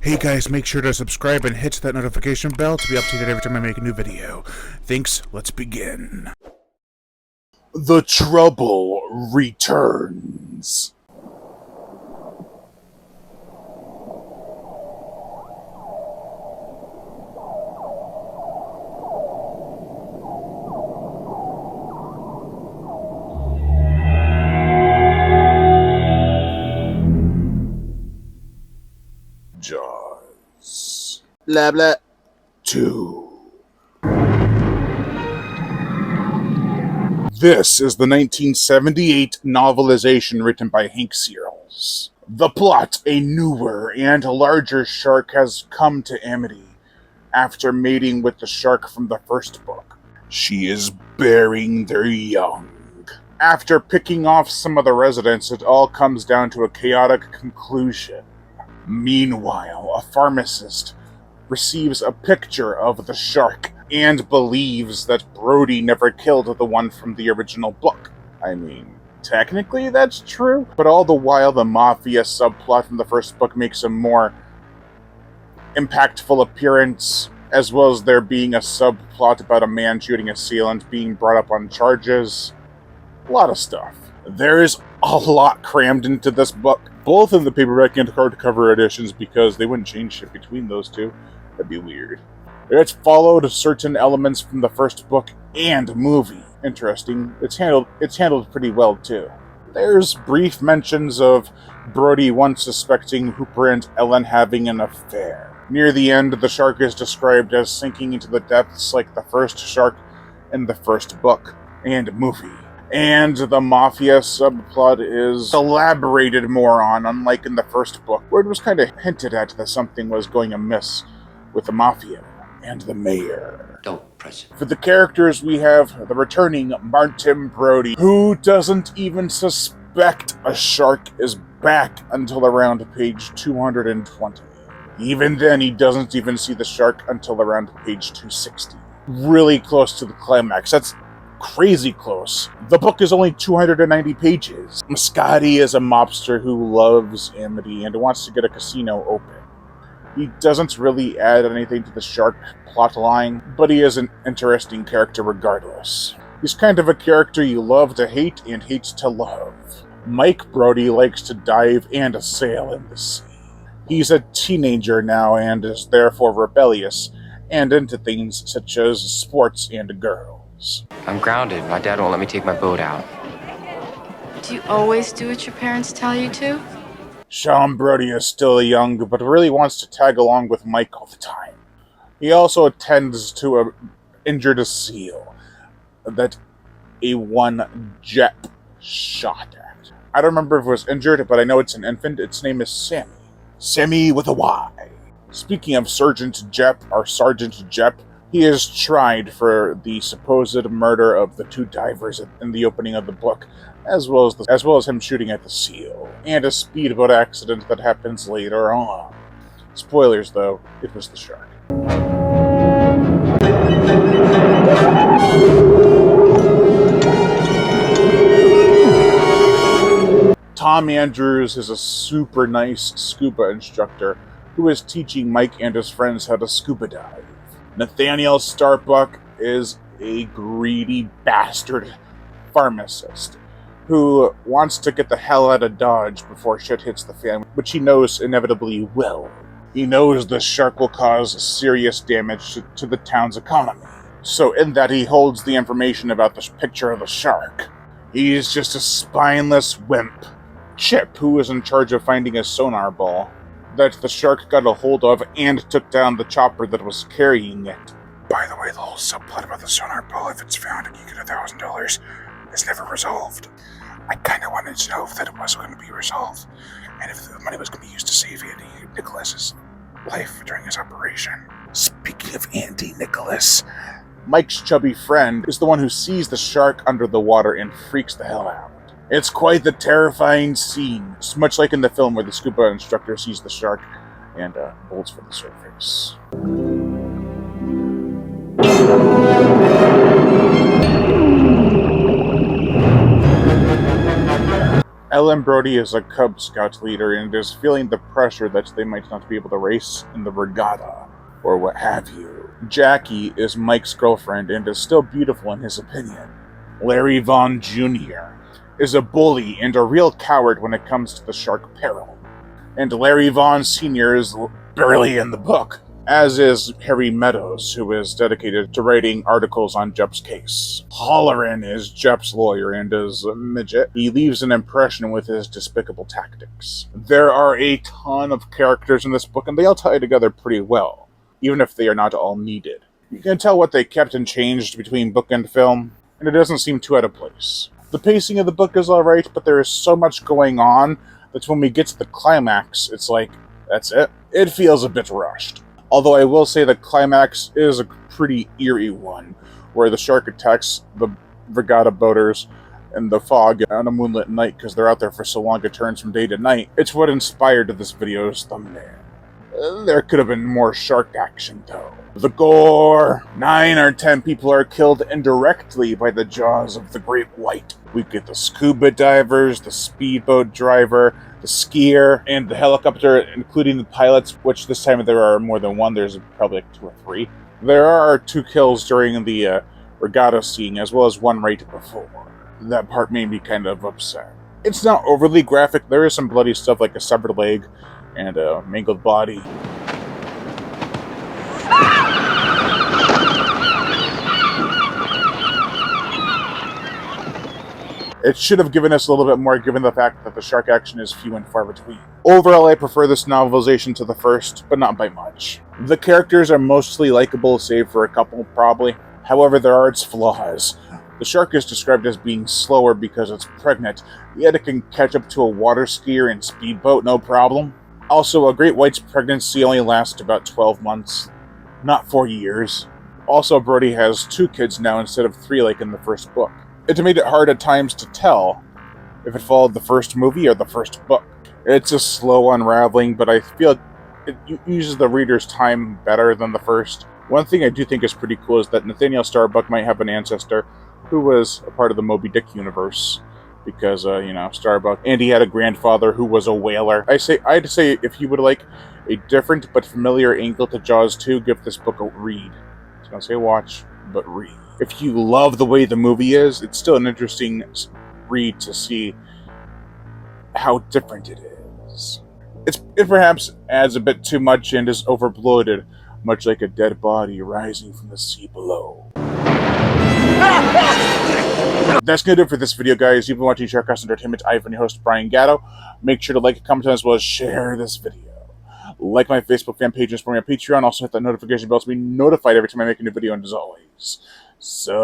Hey guys, make sure to subscribe and hit that notification bell to be updated every time I make a new video. Thanks, let's begin. The Trouble returns. Jaws. Blah blah. 2. This is the 1978 novelization written by Hank Searles. The plot: a newer and larger shark has come to Amity after mating with the shark from the first book. She is bearing their young. After picking off some of the residents, it all comes down to a chaotic conclusion. Meanwhile, a pharmacist receives a picture of the shark and believes that Brody never killed the one from the original book. I mean, technically that's true, but all the while the mafia subplot from the first book makes a more impactful appearance, as well as there being a subplot about a man shooting a sealant being brought up on charges. A lot of stuff. There is a lot crammed into this book, both in the paperback and hardcover editions, because they wouldn't change shit between those two. That'd be weird. It's followed certain elements from the first book and movie. Interesting. It's handled pretty well too. There's brief mentions of Brody once suspecting Hooper and Ellen having an affair. Near the end, the shark is described as sinking into the depths like the first shark in the first book and movie. And the mafia subplot is elaborated more on, unlike in the first book, where it was kind of hinted at that something was going amiss with the mafia and the mayor. Don't press it. For the characters, we have the returning Martin Brody, who doesn't even suspect a shark is back until around page 220. Even then, he doesn't even see the shark until around page 260. Really close to the climax. That's crazy close. The book is only 290 pages. Scotty is a mobster who loves Amity and wants to get a casino open. He doesn't really add anything to the shark plotline, but he is an interesting character regardless. He's kind of a character you love to hate and hate to love. Mike Brody likes to dive and sail in the sea. He's a teenager now and is therefore rebellious and into things such as sports and girls. I'm grounded. My dad won't let me take my boat out. Do you always do what your parents tell you to? Sean Brody is still young, but really wants to tag along with Mike all the time. He also attends to an injured seal that a one Jep shot at. I don't remember if it was injured, but I know it's an infant. Its name is Sammy. Sammy with a Y. Speaking of Sergeant Jep, he is tried for the supposed murder of the 2 divers in the opening of the book, as well as him shooting at the seal, and a speedboat accident that happens later on. Spoilers though, it was the shark. Tom Andrews is a super nice scuba instructor who is teaching Mike and his friends how to scuba dive. Nathaniel Starbuck is a greedy bastard pharmacist who wants to get the hell out of Dodge before shit hits the fan, which he knows inevitably will. He knows the shark will cause serious damage to the town's economy. So in that, he holds the information about the picture of the shark. He's just a spineless wimp. Chip, who is in charge of finding a sonar ball that the shark got a hold of and took down the chopper that was carrying it. By the way, the whole subplot about the sonar ball, if it's found and you get $1,000, is never resolved. I kind of wanted to know if that was going to be resolved, and if the money was going to be used to save Andy Nicholas's life during his operation. Speaking of Andy Nicholas, Mike's chubby friend is the one who sees the shark under the water and freaks the hell out. It's quite the terrifying scene, much like in the film where the scuba instructor sees the shark and bolts for the surface. Ellen Brody is a Cub Scout leader and is feeling the pressure that they might not be able to race in the regatta, or what have you. Jackie is Mike's girlfriend and is still beautiful in his opinion. Larry Vaughn Jr. is a bully and a real coward when it comes to the shark peril. And Larry Vaughn Sr. is barely in the book, as is Harry Meadows, who is dedicated to writing articles on Jep's case. Holleran is Jep's lawyer and is a midget. He leaves an impression with his despicable tactics. There are a ton of characters in this book, and they all tie together pretty well, even if they are not all needed. You can tell what they kept and changed between book and film, and it doesn't seem too out of place. The pacing of the book is alright, but there is so much going on that when we get to the climax, it's like, that's it. It feels a bit rushed. Although I will say the climax is a pretty eerie one, where the shark attacks the regatta boaters in the fog on a moonlit night because they're out there for so long it turns from day to night. It's what inspired this video's thumbnail. There could have been more shark action, though. The gore! 9 or 10 people are killed indirectly by the jaws of the great white. We get the scuba divers, the speedboat driver, the skier, and the helicopter, including the pilots, which this time there are more than one. There's probably like 2 or 3. There are 2 kills during the regatta scene, as well as one right before. That part made me kind of upset. It's not overly graphic. There is some bloody stuff like a severed leg and a mangled body. It should have given us a little bit more, given the fact that the shark action is few and far between. Overall, I prefer this novelization to the first, but not by much. The characters are mostly likable, save for a couple, probably. However, there are its flaws. The shark is described as being slower because it's pregnant, yet it can catch up to a water skier and speedboat no problem. Also, a great white's pregnancy only lasts about 12 months, not 4 years. Also, Brody has 2 kids now instead of 3 like in the first book. It made it hard at times to tell if it followed the first movie or the first book. It's a slow unraveling, but I feel it uses the reader's time better than the first. One thing I do think is pretty cool is that Nathaniel Starbuck might have an ancestor who was a part of the Moby Dick universe. Because, Starbuck. And he had a grandfather who was a whaler. I'd say if you would like a different but familiar angle to Jaws 2, give this book a read. I was going to say watch, but read. If you love the way the movie is, it's still an interesting read to see how different it is. It perhaps adds a bit too much and is overbloated, much like a dead body rising from the sea below. That's going to do it for this video, guys. You've been watching Sharkcast Entertainment. I've been your host, Brian Gatto. Make sure to like, comment, as well as share this video. Like my Facebook fan page and support me on Patreon. Also hit that notification bell to be notified every time I make a new video. And as always, subscribe.